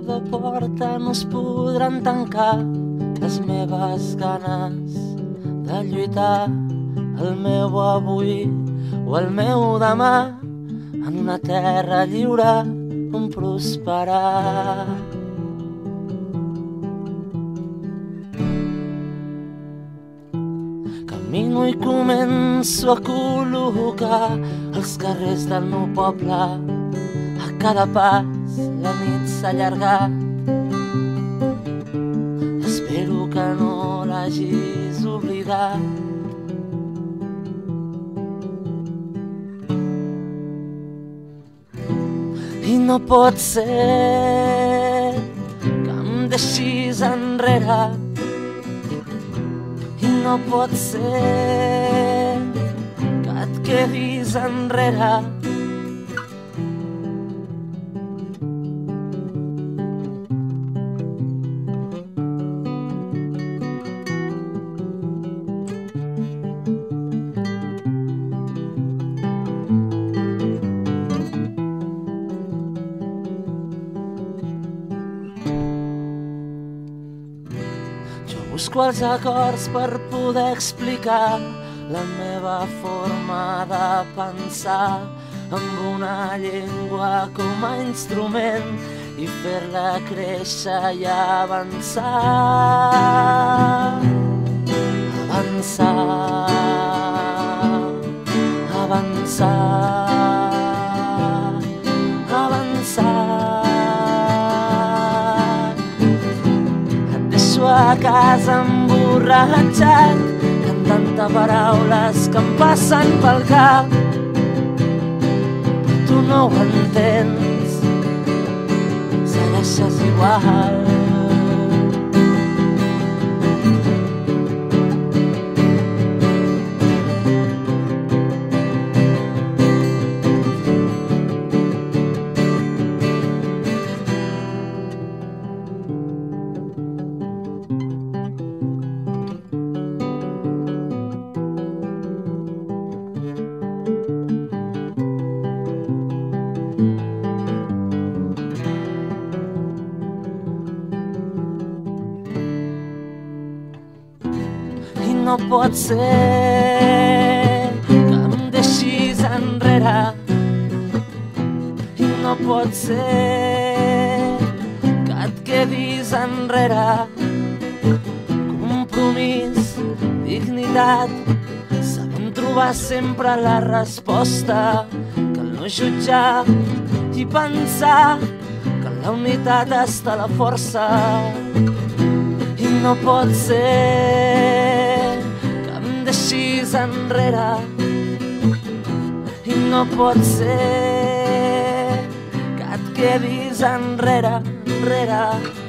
teva porta no es podran tancar les meves ganes de lluitar, el meu avui o el meu demà, en una terra lliure on prosperar. Camino i començo a col·locar els carrers del meu poble. A cada pas la nit s'ha allargat. Espero que no l'hagis oblidat. I no pot ser que em deixis enrere. I no pot ser que et quedis enrere. Busco els acords per poder explicar la meva forma de pensar, amb una llengua com a instrument i fer-la créixer i avançar. Avançar, avançar, avançar. A casa emborratxat, cantant-te paraules que em passen pel cap. Però tu no ho entens, segueixes igual. No pot ser que em deixis enrere. I no pot ser que et quedis enrere. Compromís, dignitat, sabem trobar sempre la resposta. Cal no jutjar i pensar que en la unitat està la força. I no pot ser deixis enrere. I no pot ser que et quedis enrere, enrere.